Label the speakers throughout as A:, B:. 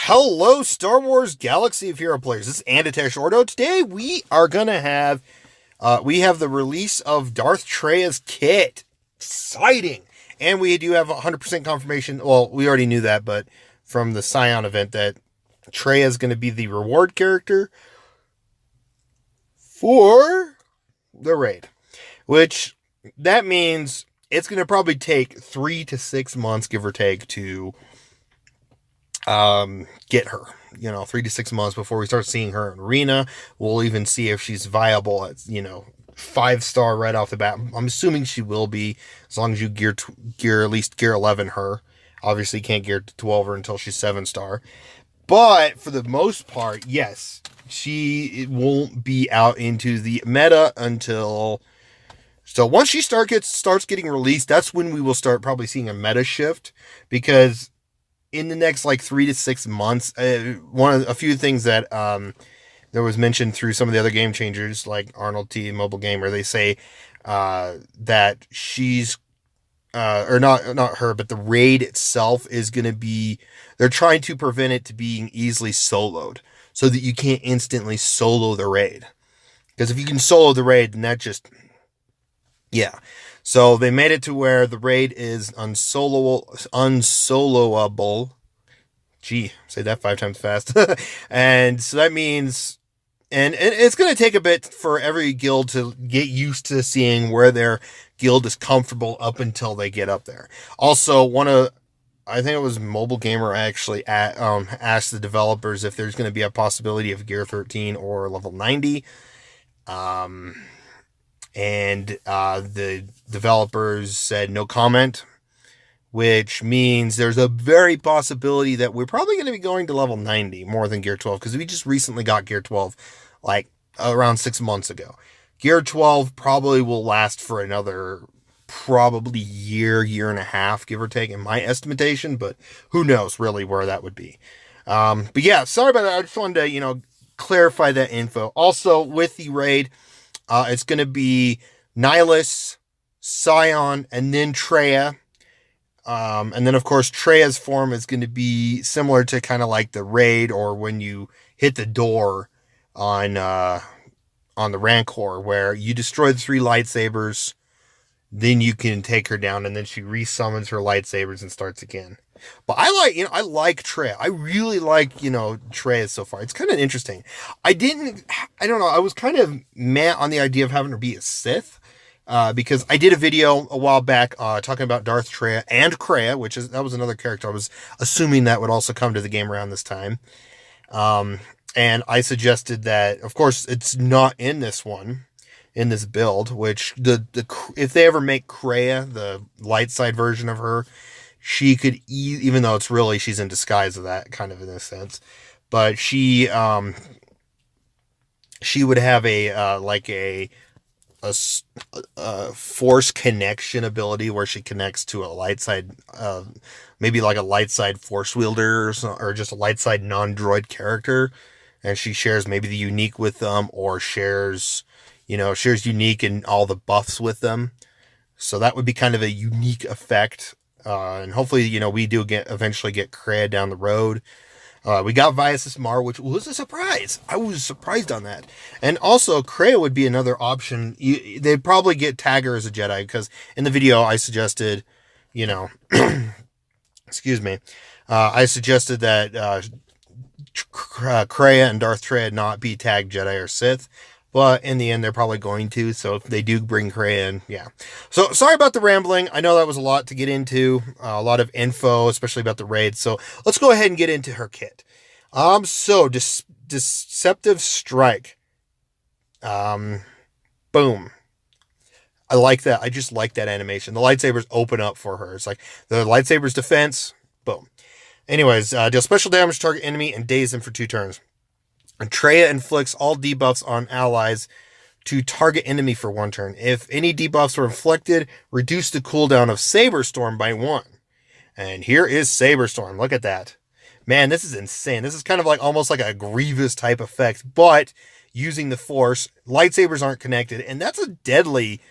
A: Hello, Star Wars Galaxy of Hero players. This is Andatesh Ordo. Today we are gonna have the release of Darth Traya's kit. Exciting, and we do have 100% confirmation. Well, we already knew that, but from the Scion event that Traya is going to be the reward character for the raid, which that means it's going to probably take 3 to 6 months, give or take, to get her, 3 to 6 months before we start seeing her in arena. We'll even see if she's viable at, 5-star right off the bat. I'm assuming she will be, as long as you gear at least gear 11 her. Obviously can't gear 12 her until she's 7-star. But for the most part, yes, she won't be out into the meta until... So once she starts getting released, that's when we will start probably seeing a meta shift, because in the next 3 to 6 months, a few things that there was mentioned through some of the other game changers like Arnold T, Mobile Gamer, they say that she's or not her, but the raid itself is going to be, they're trying to prevent it to being easily soloed so that you can't instantly solo the raid. Because if you can solo the raid, then that just, yeah. So they made it to where the raid is unsoloable. Gee, say that 5 times fast. And so that means, and it's going to take a bit for every guild to get used to seeing where their guild is comfortable up until they get up there. Also, I think it was Mobile Gamer actually asked the developers if there's going to be a possibility of Gear 13 or level 90. And the developers said no comment, which means there's a very possibility that we're probably going to be going to level 90 more than Gear 12, because we just recently got Gear 12 around 6 months ago. Gear 12 probably will last for another probably year and a half, give or take, in my estimation, but who knows really where that would be. But yeah, sorry about that. I just wanted to, clarify that info. Also, with the raid, it's going to be Nihilus, Scion, and then Traya. And then, of course, Traya's form is going to be similar to kind of like the raid, or when you hit the door on the Rancor, where you destroy the 3 lightsabers, then you can take her down, and then she resummons her lightsabers and starts again. But I like Traya. I really like, Traya so far. It's kind of interesting. I don't know. I was kind of mad on the idea of having her be a Sith, because I did a video a while back, talking about Darth, Traya, and Kraya, that was another character I was assuming that would also come to the game around this time. And I suggested that, of course, it's not in this build, which if they ever make Kraya, the light side version of her, she could, even though she's in disguise of that, kind of in a sense, but she would have a force connection ability where she connects to a light side, maybe like a light side force wielder or just a light side non-droid character, and she shares maybe the unique with them, or shares unique and all the buffs with them. So that would be kind of a unique effect. And hopefully, we do eventually get Kraya down the road. We got Viasis Mar, which was a surprise. I was surprised on that. And also, Kraya would be another option. They'd probably get Tagger as a Jedi, because in the video I suggested, excuse me, I suggested that Kraya and Darth Traya not be tagged Jedi or Sith. But in the end, they're probably going to. So if they do bring Kraya in, yeah. So sorry about the rambling. I know that was a lot to get into. A lot of info, especially about the raid. So let's go ahead and get into her kit. So Deceptive Strike. Boom. I like that. I just like that animation. The lightsabers open up for her. It's like the lightsaber's defense. Boom. Anyways, deal special damage to target enemy and daze them for 2 turns. And Traya inflicts all debuffs on allies to target enemy for 1 turn. If any debuffs are inflicted, reduce the cooldown of Saber Storm by 1. And here is Saber Storm. Look at that. Man, this is insane. This is kind of almost like a Grievous type effect, but using the Force. Lightsabers aren't connected, and that's deadly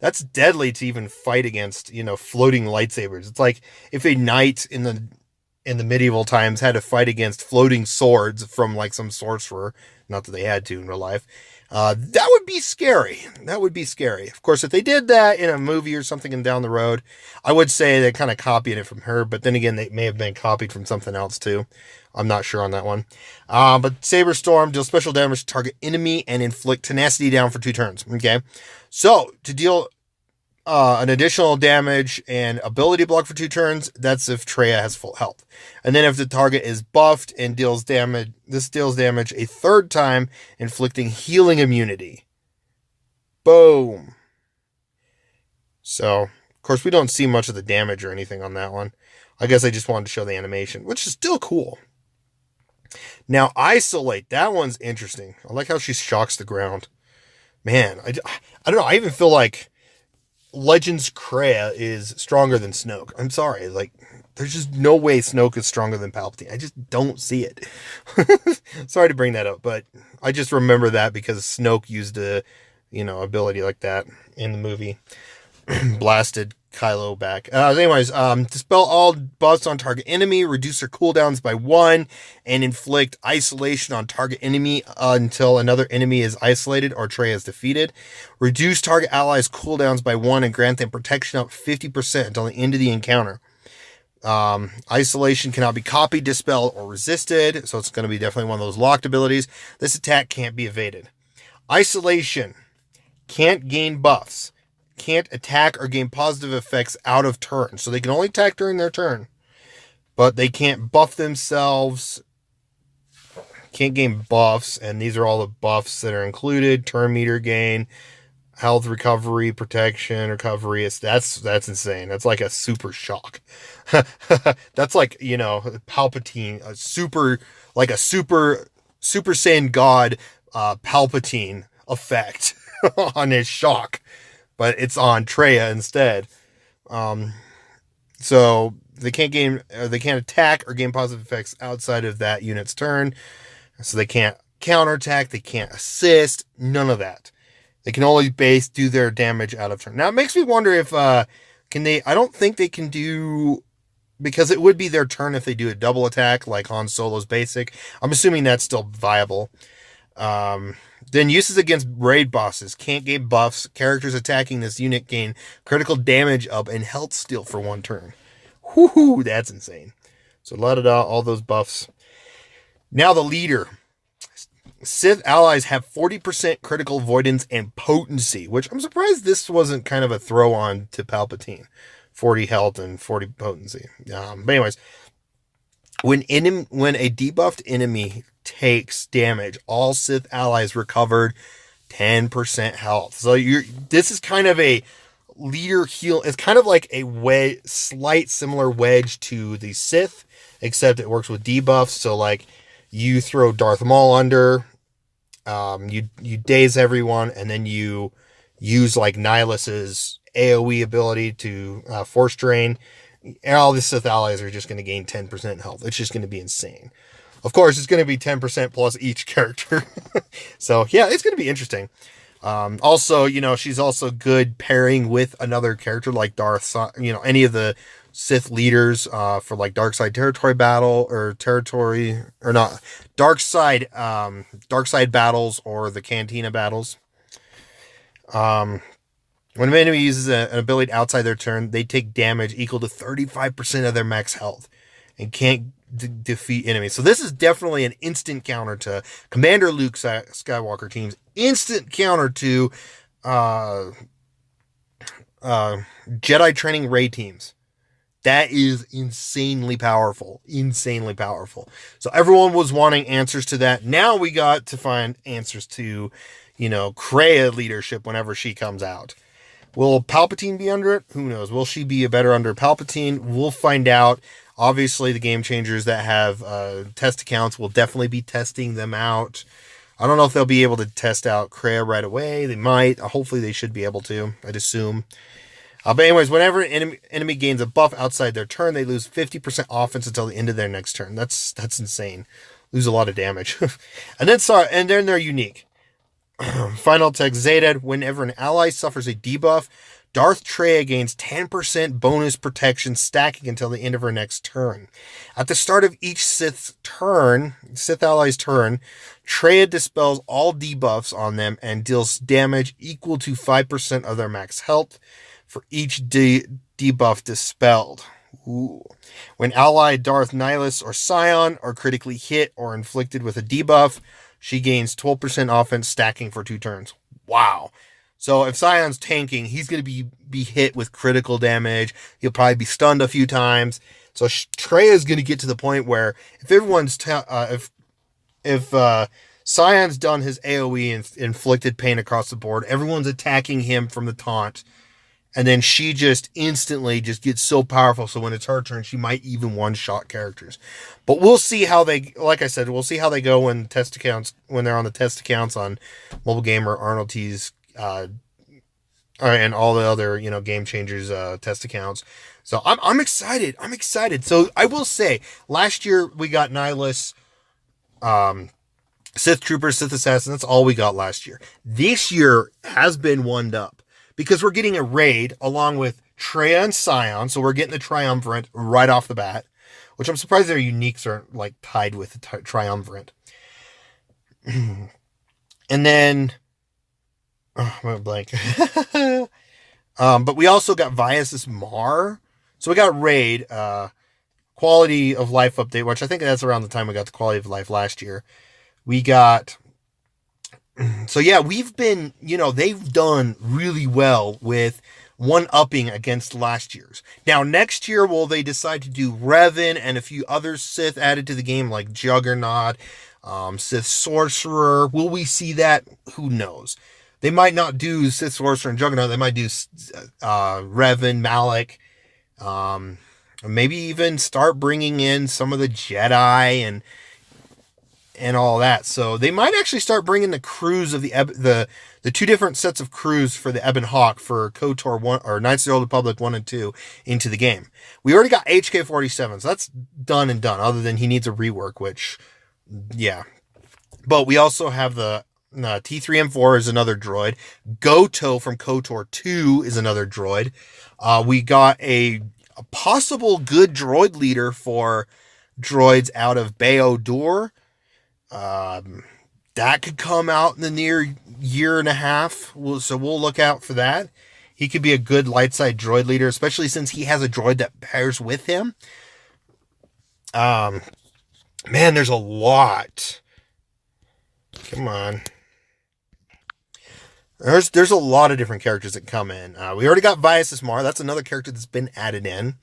A: to even fight against, floating lightsabers. It's like if a knight in in the medieval times had to fight against floating swords from like some sorcerer. Not that they had to in real life. That would be scary. That would be scary. Of course, if they did that in a movie or something and down the road, I would say they kind of copied it from her. But then again, they may have been copied from something else too. I'm not sure on that one. But Saber Storm deals special damage to target enemy and inflict tenacity down for 2 turns. Okay. So to deal an additional damage and ability block for 2 turns, that's if Traya has full health. And then if the target is buffed and deals damage, this deals damage a 3rd time, inflicting healing immunity. Boom. So, of course, we don't see much of the damage or anything on that one. I guess I just wanted to show the animation, which is still cool. Now, Isolate, that one's interesting. I like how she shocks the ground. Man, I don't know. I even feel like Legends Traya is stronger than Snoke. I'm sorry. Like, there's just no way Snoke is stronger than Palpatine. I just don't see it. Sorry to bring that up, but I just remember that because Snoke used a, ability like that in the movie. Blasted Kylo back. Anyways, dispel all buffs on target enemy, reduce their cooldowns by 1, and inflict isolation on target enemy until another enemy is isolated or Traya is defeated. Reduce target allies' cooldowns by 1 and grant them protection up 50% until the end of the encounter. Isolation cannot be copied, dispelled, or resisted, so it's going to be definitely one of those locked abilities. This attack can't be evaded. Isolation can't gain buffs. Can't attack or gain positive effects out of turn. So they can only attack during their turn. But they can't buff themselves. Can't gain buffs. And these are all the buffs that are included. Turn meter gain. Health recovery. Protection. Recovery. That's insane. That's like a super shock. That's like, Palpatine. A super Saiyan God Palpatine effect on his shock. But it's on Traya instead. So they can't attack or gain positive effects outside of that unit's turn. So they can't counterattack, they can't assist, none of that. They can only do their damage out of turn. Now it makes me wonder if I don't think they can do, because it would be their turn if they do a double attack like Han Solo's basic. I'm assuming that's still viable. Then uses against raid bosses. Can't gain buffs. Characters attacking this unit gain critical damage up and health steal for 1 turn. Whoo, that's insane. So all those buffs. Now the leader. Sith allies have 40% critical avoidance and potency, which I'm surprised this wasn't kind of a throw on to Palpatine. 40 health and 40 potency. But anyways, when a debuffed enemy takes damage, all Sith allies recovered 10% health. So this is kind of a leader heal. It's kind of like a slight similar wedge to the Sith, except it works with debuffs. So like you throw Darth Maul under, you daze everyone, and then you use like Nihilus's AoE ability to force drain. And all the Sith allies are just going to gain 10% health. It's just going to be insane. Of course, it's going to be 10% plus each character. So, yeah, it's going to be interesting. Also, she's also good pairing with another character like Darth, any of the Sith leaders for like Dark Side territory battle or not Dark Side battles or the Cantina battles. When an enemy uses an ability outside their turn, they take damage equal to 35% of their max health and can't defeat enemies. So this is definitely an instant counter to Commander Luke Skywalker teams. Instant counter to Jedi training raid teams. That is insanely powerful. Insanely powerful. So everyone was wanting answers to that. Now we got to find answers to, Traya leadership whenever she comes out. Will Palpatine be under it? Who knows? Will she be better under Palpatine? We'll find out. Obviously, the game changers that have test accounts will definitely be testing them out. I don't know if they'll be able to test out Traya right away. They might. Hopefully, they should be able to, I'd assume. But anyways, whenever an enemy gains a buff outside their turn, they lose 50% offense until the end of their next turn. That's insane. Lose a lot of damage. and then they're unique. Final text Zeta, whenever an ally suffers a debuff, Darth Traya gains 10% bonus protection stacking until the end of her next turn. At the start of each Sith ally's turn, Traya dispels all debuffs on them and deals damage equal to 5% of their max health for each debuff dispelled. Ooh. When allied Darth Nihilus or Scion are critically hit or inflicted with a debuff, she gains 12% offense stacking for 2 turns. Wow. So if Scion's tanking, he's going to be hit with critical damage. He'll probably be stunned a few times. So Traya is going to get to the point where if everyone's if Scion's done his AoE and inflicted pain across the board, everyone's attacking him from the taunt. And then she just instantly just gets so powerful. So when it's her turn, she might even one-shot characters. But we'll see how they, like I said, we'll see how they go when they're on the test accounts on Mobile Gamer, Arnold T's, and all the other, Game Changers test accounts. So I'm excited. I'm excited. So I will say, last year we got Nihilus, Sith Troopers, Sith Assassin. That's all we got last year. This year has been one up, because we're getting a raid along with Traya and Scion, so we're getting the Triumvirate right off the bat, which I'm surprised their uniques aren't tied with the Triumvirate. And then, I'm going to blank. But we also got Vias's Mar, so we got raid, quality of life update, which I think that's around the time we got the quality of life last year. We got. So yeah, we've been, they've done really well with one-upping against last year's. Now, next year, will they decide to do Revan and a few other Sith added to the game, like Juggernaut, Sith Sorcerer? Will we see that? Who knows? They might not do Sith Sorcerer and Juggernaut. They might do Revan, Malak, maybe even start bringing in some of the Jedi and all that. So they might actually start bringing the crews of the 2 different sets of crews for the Ebon Hawk for KOTOR 1 or Knights of the Old Republic 1 and 2 into the game. We already got HK-47, so that's done and done, other than he needs a rework, which, yeah. But we also have the T3M4 is another droid. Goto from KOTOR 2 is another droid. We got a possible good droid leader for droids out of Bao-Dur. That could come out in the near year and a half. So we'll look out for that. He could be a good light side droid leader, especially since he has a droid that pairs with him. Man, there's a lot. Come on. There's a lot of different characters that come in. We already got Vias's Mar. That's another character that's been added in.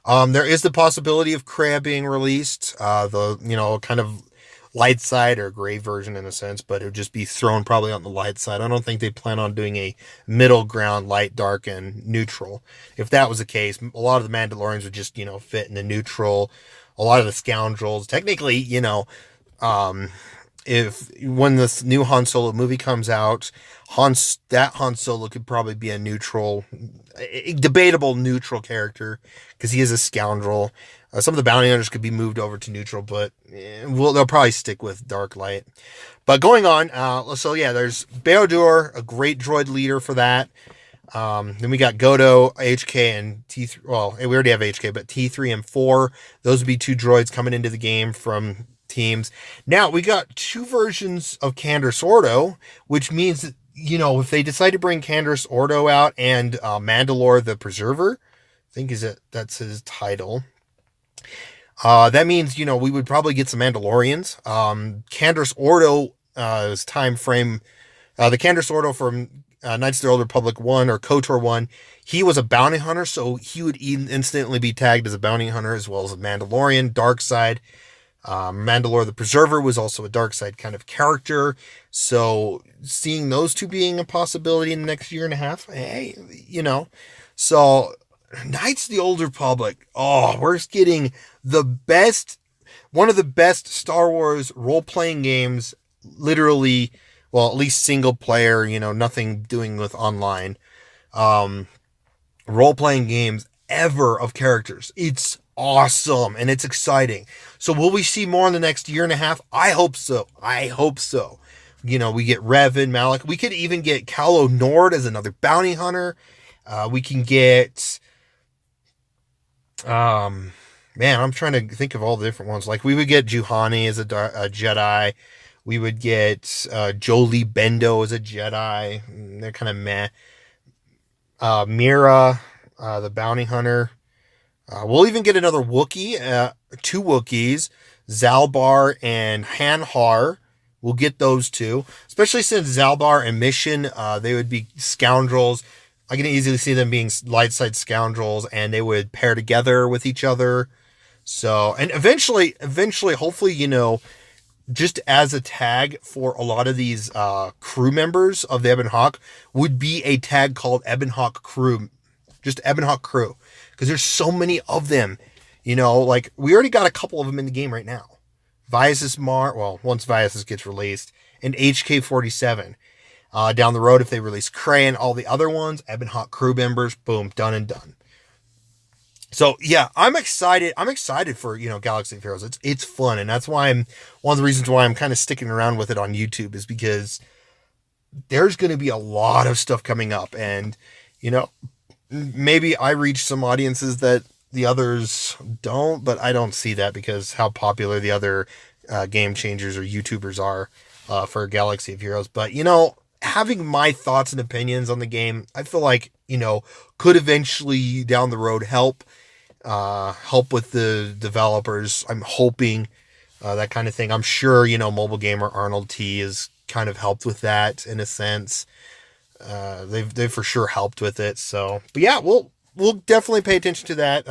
A: There is the possibility of Kreia being released. Kind of light side or gray version in a sense, but it would just be thrown probably on the light side. I don't think they plan on doing a middle ground, light, dark, and neutral. If that was the case, a lot of the Mandalorians would just, fit in the neutral. A lot of the scoundrels, technically, if when this new Han Solo movie comes out, Han Solo could probably be a debatable neutral character, because he is a scoundrel. Some of the bounty hunters could be moved over to neutral, but they'll probably stick with dark light. But going on, there's Bao-Dur, a great droid leader for that. Then we got Goto, HK, and T3. Well, we already have HK, but T3 and 4. Those would be 2 droids coming into the game from teams. Now, we got 2 versions of Canderous Ordo, which means that, if they decide to bring Canderous Ordo out and Mandalore the Preserver, I think that's his title. That means, we would probably get some Mandalorians. Canderous Ordo's time frame, the Canderous Ordo from Knights of the Old Republic 1 or KOTOR 1, he was a bounty hunter, so he would instantly be tagged as a bounty hunter, as well as a Mandalorian, dark side. Mandalore the Preserver was also a dark side kind of character. So seeing those 2 being a possibility in the next year and a half, hey, So Knights of the Old Republic, we're getting one of the best Star Wars role-playing games, literally, well, at least single player, nothing doing with online, role-playing games ever of characters. It's awesome, and it's exciting. So will we see more in the next year and a half? I hope so. We get Revan, Malak. We could even get Calo Nord as another bounty hunter. We can get, man, I'm trying to think of all the different ones. Like we would get Juhani as a Jedi. We would get Jolie Bendo as a Jedi. They're kind of meh. Mira, the bounty hunter. We'll even get another Wookiee, 2 Wookiees, Zalbar and Hanhar. We'll get those 2, especially since Zalbar and Mission, they would be scoundrels. I can easily see them being light side scoundrels, and they would pair together with each other. So, and eventually, hopefully, just as a tag for a lot of these crew members of the Ebon Hawk would be a tag called Ebon Hawk Crew. Just Ebon Hawk Crew. Because there's so many of them. Like we already got a couple of them in the game right now. Viasis once Viasis gets released, and HK-47. Down the road, if they release Traya and all the other ones, Ebon Hawk Crew members, boom, done and done. So yeah, I'm excited. I'm excited for, Galaxy of Heroes. It's fun. And that's why one of the reasons why I'm kind of sticking around with it on YouTube is because there's going to be a lot of stuff coming up. And, maybe I reach some audiences that the others don't, but I don't see that because how popular the other game changers or YouTubers are for Galaxy of Heroes. But, having my thoughts and opinions on the game, I feel like, could eventually down the road help with the developers. I'm hoping that kind of thing. I'm sure, Mobile Gamer Arnold T has kind of helped with that in a sense. They've for sure helped with it. So, but yeah, we'll definitely pay attention to that.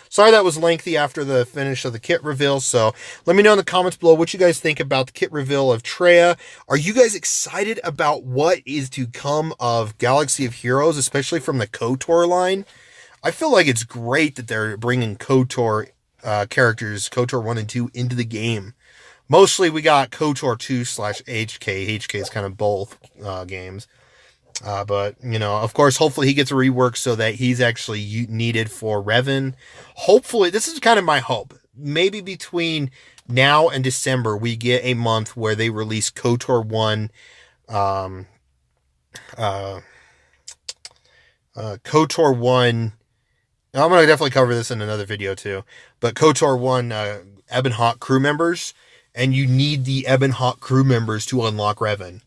A: Sorry that was lengthy after the finish of the kit reveal. So let me know in the comments below what you guys think about the kit reveal of Traya. Are you guys excited about what is to come of Galaxy of Heroes, especially from the KOTOR line? I feel like it's great that they're bringing KOTOR characters, KOTOR 1 and 2, into the game. Mostly we got KOTOR 2/HK. HK is kind of both games. But, of course, hopefully he gets a rework so that he's actually needed for Revan. Hopefully, this is kind of my hope. Maybe between now and December, we get a month where they release KOTOR 1, KOTOR 1, I'm going to definitely cover this in another video too, but KOTOR 1 Ebon Hawk crew members, and you need the Ebon Hawk crew members to unlock Revan.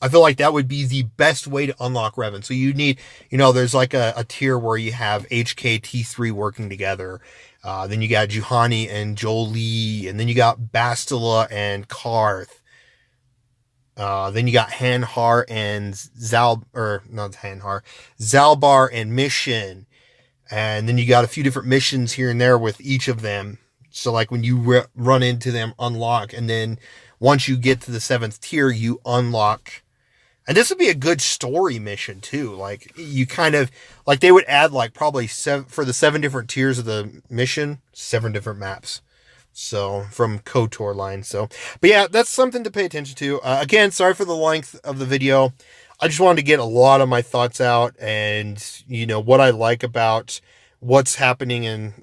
A: I feel like that would be the best way to unlock Revan. So you need, there's like a tier where you have HK T3 working together. Then you got Juhani and Jolie, and then you got Bastila and Karth. Then you got Hanhar and Zalbar and Mission. And then you got a few different missions here and there with each of them. So like when you run into them, unlock. And then once you get to the 7th tier, you unlock. And this would be a good story mission too. Like you kind of like they would add like probably for the 7 different tiers of the mission, 7 different maps. So from KOTOR line. So, but yeah, that's something to pay attention to. Again, sorry for the length of the video. I just wanted to get a lot of my thoughts out and, what I like about what's happening in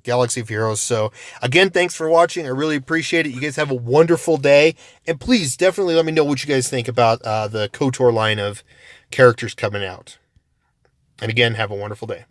A: Galaxy of Heroes. So again, thanks for watching. I really appreciate it. You guys have a wonderful day, and please definitely let me know what you guys think about the KOTOR line of characters coming out. And again, have a wonderful day.